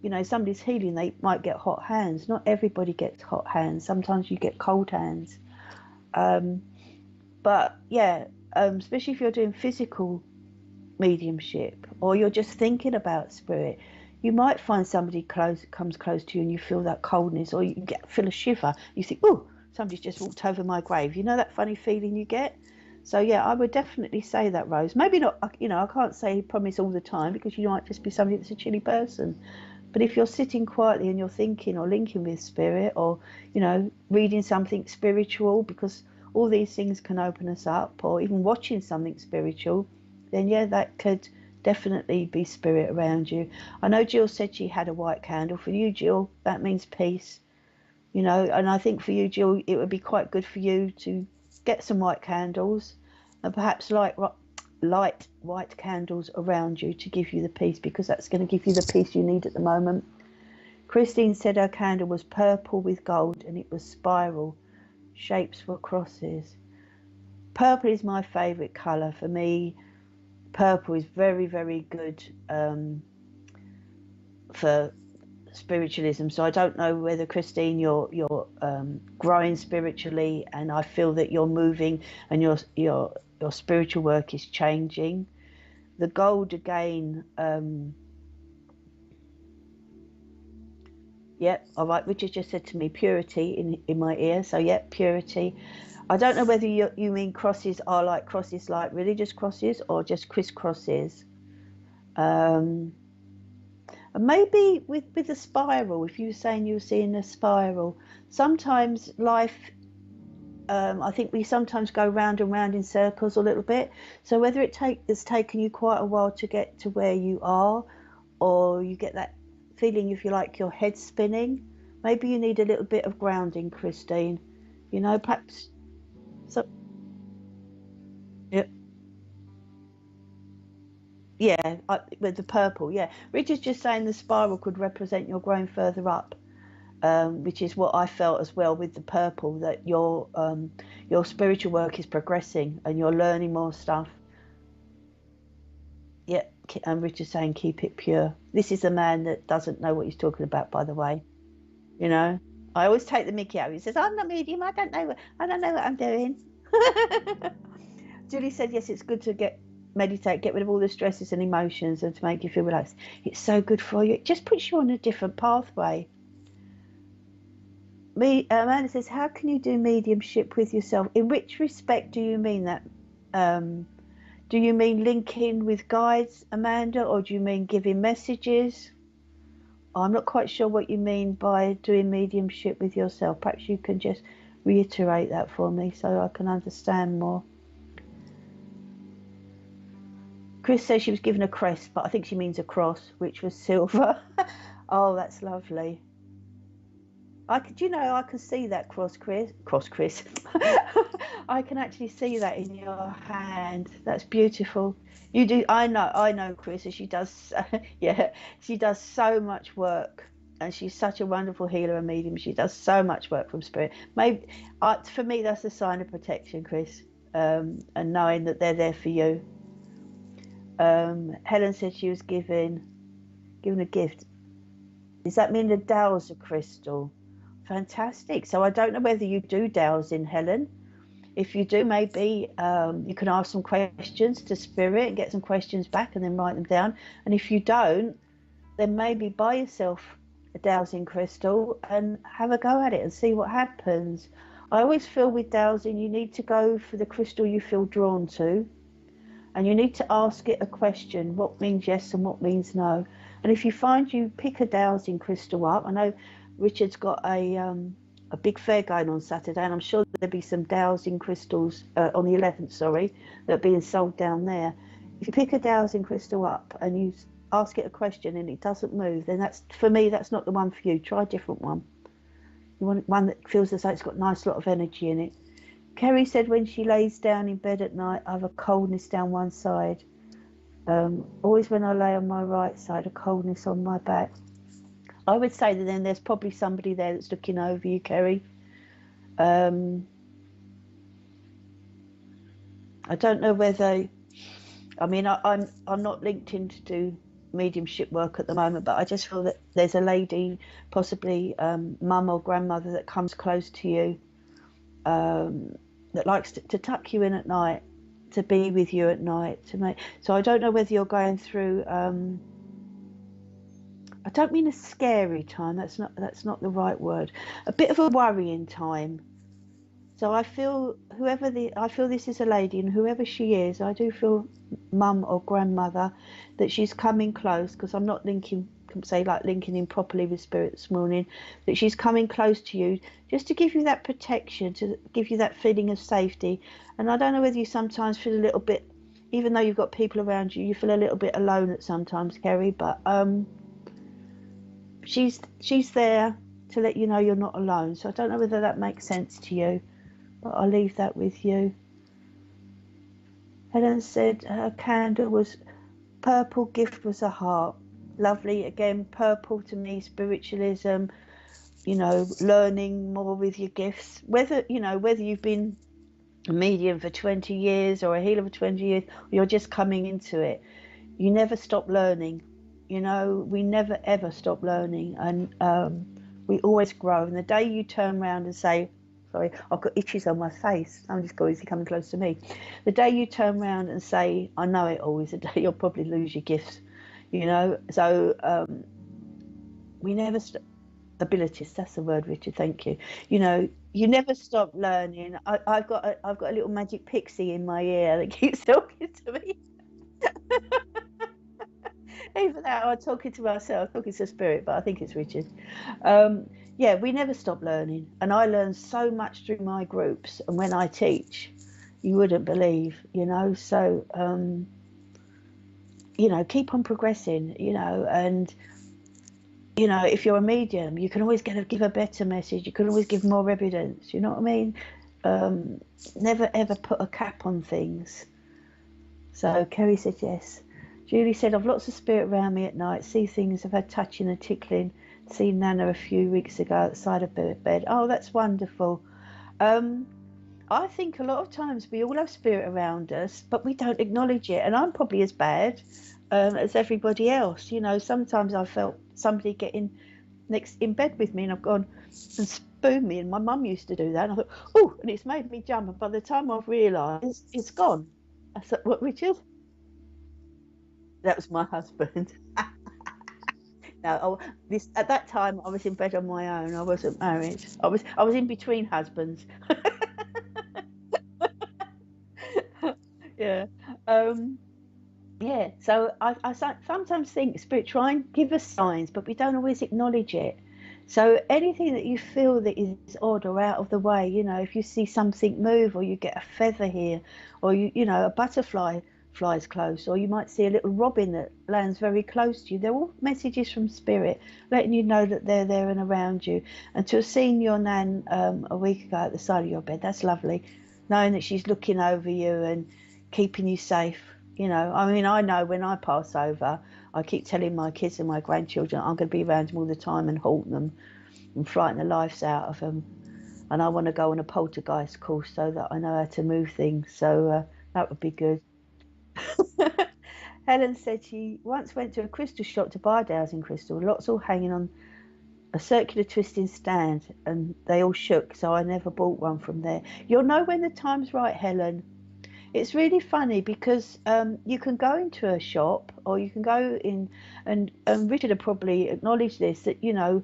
You know, somebody's healing, they might get hot hands. Not everybody gets hot hands. Sometimes you get cold hands. But yeah, especially if you're doing physical mediumship or you're just thinking about spirit, you might find somebody comes close to you and you feel that coldness, or you feel a shiver. You think, oh, somebody's just walked over my grave. You know that funny feeling you get? So yeah, I would definitely say that, Rose. Maybe not, you know, I can't say promise all the time, because you might just be somebody that's a chilly person. But if you're sitting quietly and you're thinking or linking with spirit, or, you know, reading something spiritual, because all these things can open us up, or even watching something spiritual, then yeah, that could definitely be spirit around you. I know Jill said she had a white candle. For you, Jill, that means peace, you know, and I think for you, Jill, it would be quite good for you to get some white candles and perhaps light white candles around you to give you the peace, because that's going to give you the peace you need at the moment. Christine said her candle was purple with gold and it was spiral. Shapes were crosses. Purple is my favourite colour. For me, purple is very, very good for spiritualism. So I don't know whether, Christine, you're growing spiritually, and I feel that you're moving and you're your spiritual work is changing. The gold again, yep, all right, Richard just said to me purity in my ear, so yep, purity. I don't know whether you mean crosses are like religious crosses or just crisscrosses. And maybe with the spiral, if you were saying you were seeing a spiral, sometimes life, I think we sometimes go round and round in circles a little bit. So whether it's taken you quite a while to get to where you are, or you get that feeling, if you like, your head spinning, maybe you need a little bit of grounding, Christine. You know, perhaps. So, yeah, yeah, with the purple, yeah. Richard's just saying the spiral could represent you're growing further up, which is what I felt as well with the purple, that your spiritual work is progressing and you're learning more stuff. Yeah, and Richard's saying keep it pure. This is a man that doesn't know what he's talking about, by the way. You know, I always take the mickey out. He says, "I'm not medium. I don't know what I'm doing." Julie said, "Yes, it's good to meditate, get rid of all the stresses and emotions, and to make you feel relaxed. It's so good for you. It just puts you on a different pathway." Amanda says, "How can you do mediumship with yourself? In which respect do you mean that? Do you mean linking with guides, Amanda, or do you mean giving messages? I'm not quite sure what you mean by doing mediumship with yourself. Perhaps you can just reiterate that for me so I can understand more." Chris says she was given a crest, but I think she means a cross, which was silver. Oh, that's lovely. I can see that cross, Chris. I can actually see that in your hand. That's beautiful. You do. I know, Chris. And she does. Yeah, she does so much work, and she's such a wonderful healer and medium. She does so much work from spirit. Maybe, for me, that's a sign of protection, Chris, and knowing that they're there for you. Helen said she was given a gift. Does that mean the dowser crystal? Fantastic. So I don't know whether you do dowsing, Helen. If you do, maybe you can ask some questions to spirit and get some questions back and then write them down. And if you don't, then maybe buy yourself a dowsing crystal and have a go at it and see what happens. I always feel with dowsing, you need to go for the crystal you feel drawn to, and you need to ask it a question, what means yes and what means no. And if you find you pick a dowsing crystal up, I know Richard's got a big fair going on Saturday, and I'm sure there'll be some dowsing crystals on the 11th, sorry, that are being sold down there. If you pick a dowsing crystal up and you ask it a question and it doesn't move, then that's not the one for you. Try a different one. You want one that feels as though it's got a nice lot of energy in it. Kerry said when she lays down in bed at night, I have a coldness down one side. Always when I lay on my right side, a coldness on my back. I would say that then there's probably somebody there that's looking over you, Kerry. I don't know whether, I'm not linked in to do mediumship work at the moment, but I just feel that there's a lady, possibly mum or grandmother, that comes close to you, that likes to tuck you in at night, to be with you at night, so I don't know whether you're going through I don't mean a scary time, that's not the right word, a bit of a worrying time. So I feel this is a lady, and whoever she is, I do feel mum or grandmother, that she's coming close, because I'm not linking in properly with spirit this morning, that she's coming close to you just to give you that protection, to give you that feeling of safety. And I don't know whether you sometimes feel a little bit, even though you've got people around you, you feel a little bit alone at sometimes, Kerry, but she's there to let you know you're not alone. So I don't know whether that makes sense to you, but I'll leave that with you. Helen said her candle was purple, gift was a heart. Lovely. Again, purple to me, spiritualism, learning more with your gifts. Whether you've been a medium for 20 years or a healer for 20 years, or you're just coming into it, you never stop learning. We never ever stop learning, and we always grow. And the day you turn around and say, Sorry, I've got itches on my face. Somebody's got coming close to me. The day you turn around and say, I know it all, is the day you'll probably lose your gifts, you know. So we never abilities, that's the word, Richard, thank you. You know, you never stop learning. I've got a little magic pixie in my ear that keeps talking to me. Even though I'm talking to myself, talking to spirit, but I think it's Richard. Yeah, we never stop learning, and I learn so much through my groups and when I teach, you wouldn't believe, you know. So you know, keep on progressing, you know. And you know, if you're a medium, you can always give a better message. You can always give more evidence. You know what I mean? Never ever put a cap on things. So Kerry said yes. Julie said, I've lots of spirit around me at night, see things, I've had touching and tickling, seen Nana a few weeks ago outside of bed. Oh, that's wonderful. I think a lot of times we all have spirit around us, but we don't acknowledge it. And I'm probably as bad as everybody else. You know, sometimes I felt somebody getting in bed with me and I've gone and spooned me. And my mum used to do that. And I thought, oh, and it's made me jump. And by the time I've realised, it's gone. I thought, what, Richard? That was my husband. No, at that time I was in bed on my own. I wasn't married. I was in between husbands. Yeah. Yeah. So I sometimes think spirit try and give us signs, but we don't always acknowledge it. So anything that you feel that is odd or out of the way, you know, if you see something move, or you get a feather here, or you know, a butterfly flies close, or you might see a little robin that lands very close to you, they're all messages from spirit letting you know that they're there and around you. And to have seen your nan a week ago at the side of your bed, that's lovely, knowing that she's looking over you and keeping you safe. You know, I mean, I know when I pass over, I keep telling my kids and my grandchildren I'm going to be around them all the time and haunt them and frighten the lives out of them. And I want to go on a poltergeist course so that I know how to move things. So that would be good. Helen said she once went to a crystal shop to buy a dowsing crystal, lots all hanging on a circular twisting stand, and they all shook, so I never bought one from there. You'll know when the time's right, Helen. It's really funny because you can go into a shop, or you can go in, and Richard will probably acknowledge this, that, you know,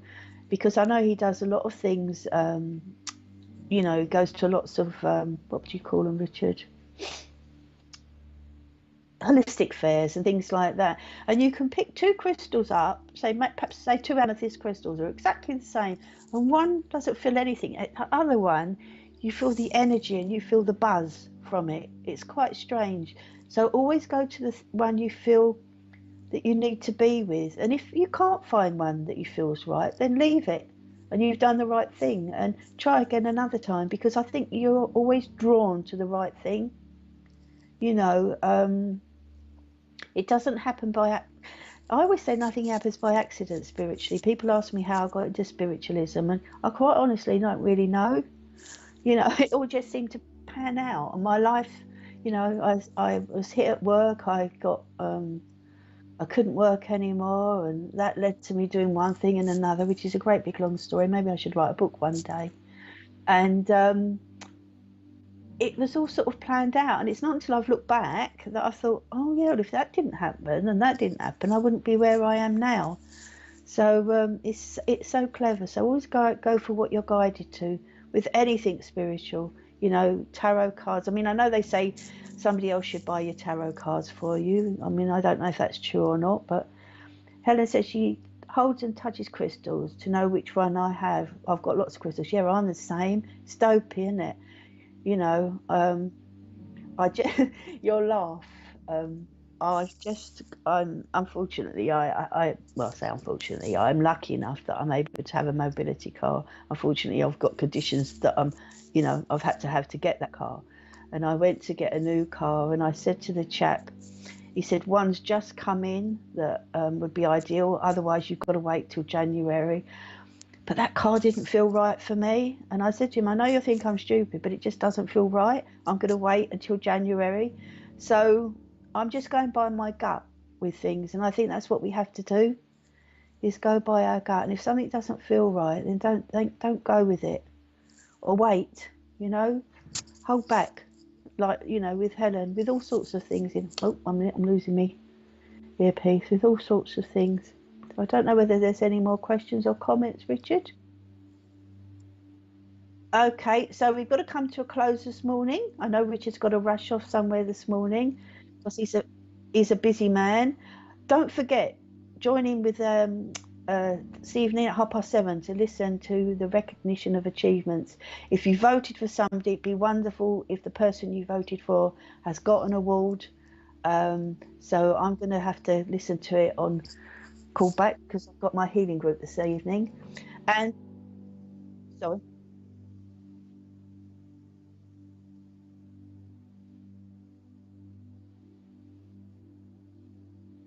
because I know he does a lot of things, you know, goes to lots of, what do you call them, Richard? Holistic fairs and things like that, and you can pick two crystals up, perhaps say two amethyst crystals are exactly the same, and one doesn't feel anything, the other one you feel the energy and you feel the buzz from it. It's quite strange. So always go to the one you feel that you need to be with, and if you can't find one that you feel's right, then leave it and you've done the right thing, and try again another time, because I think you're always drawn to the right thing, you know. It doesn't happen by. I always say nothing happens by accident spiritually. People ask me how I got into spiritualism, and I quite honestly don't really know. You know, it all just seemed to pan out. And my life, you know, I was hit at work. I got I couldn't work anymore, and that led to me doing one thing and another, which is a great big long story. Maybe I should write a book one day. And it was all sort of planned out, and it's not until I've looked back that I thought, oh yeah, well, if that didn't happen and that didn't happen, I wouldn't be where I am now. So it's so clever. So always go for what you're guided to with anything spiritual. You know, tarot cards. I mean, I know they say somebody else should buy your tarot cards for you. I mean, I don't know if that's true or not, but Helen says she holds and touches crystals to know which one I have. I've got lots of crystals. Yeah, I'm the same. It's dopey, isn't it? You know, you'll laugh. Unfortunately, well, I say unfortunately, I'm lucky enough that I'm able to have a mobility car. Unfortunately, I've got conditions that you know, I've had to get that car. And I went to get a new car, and I said to the chap, he said, one's just come in that would be ideal. Otherwise, you've got to wait till January. But that car didn't feel right for me. And I said to him, I know you think I'm stupid, but it just doesn't feel right. I'm going to wait until January. So I'm just going by my gut with things. And I think that's what we have to do, is go by our gut. And if something doesn't feel right, then don't go with it. or wait, you know, hold back, like, you know, with Helen, with all sorts of things in. Oh, 1 minute, I'm losing me earpiece, with all sorts of things. I don't know whether there's any more questions or comments, Richard. Okay, so we've got to come to a close this morning. I know Richard's got to rush off somewhere this morning because he's a busy man. Don't forget, join in with this evening at 7:30 to listen to the recognition of achievements. If you voted for somebody, it'd be wonderful if the person you voted for has got an award. So I'm going to have to listen to it on callback because I've got my healing group this evening. And sorry.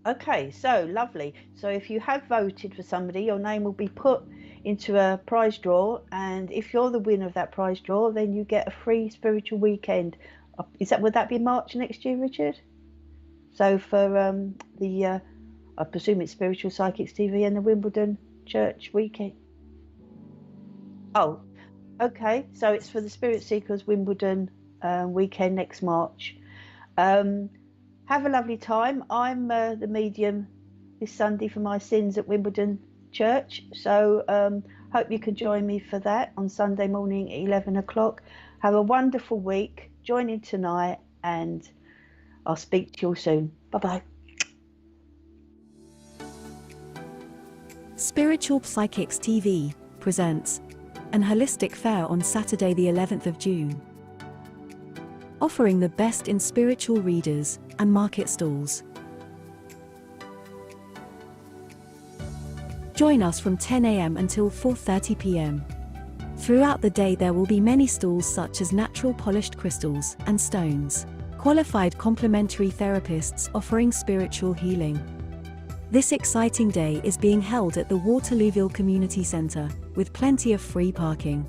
Okay, so lovely. So if you have voted for somebody, your name will be put into a prize draw, and if you're the winner of that prize draw, then you get a free spiritual weekend. Would that be March next year, Richard? So for I presume it's Spiritual Psychics TV and the Wimbledon Church weekend. Oh, okay. So it's for the Spirit Seekers Wimbledon weekend next March. Have a lovely time. I'm the medium this Sunday for my sins at Wimbledon Church. So hope you can join me for that on Sunday morning at 11 o'clock. Have a wonderful week. Join in tonight and I'll speak to you all soon. Bye-bye. Spiritual Psychics TV presents an holistic fair on Saturday the 11th of June. Offering the best in spiritual readers and market stalls. Join us from 10 a.m. until 4:30 p.m. Throughout the day there will be many stalls such as natural polished crystals and stones, qualified complementary therapists offering spiritual healing. This exciting day is being held at the Waterlooville Community Centre, with plenty of free parking.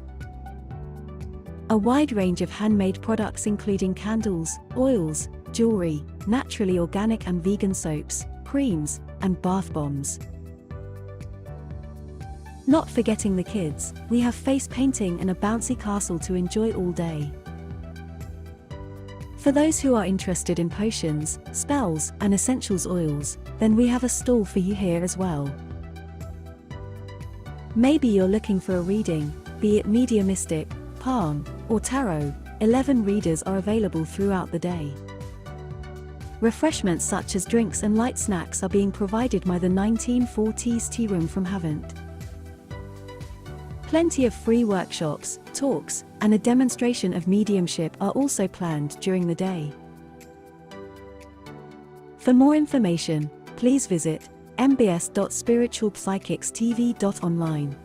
A wide range of handmade products including candles, oils, jewelry, naturally organic and vegan soaps, creams, and bath bombs. Not forgetting the kids, we have face painting and a bouncy castle to enjoy all day. For those who are interested in potions, spells, and essentials oils, then we have a stall for you here as well. Maybe you're looking for a reading, be it mediumistic, palm, or tarot. 11 readers are available throughout the day. Refreshments such as drinks and light snacks are being provided by the 1940s tea room from Havant. Plenty of free workshops, talks, and a demonstration of mediumship are also planned during the day. For more information, please visit mbs.spiritualpsychicstv.online.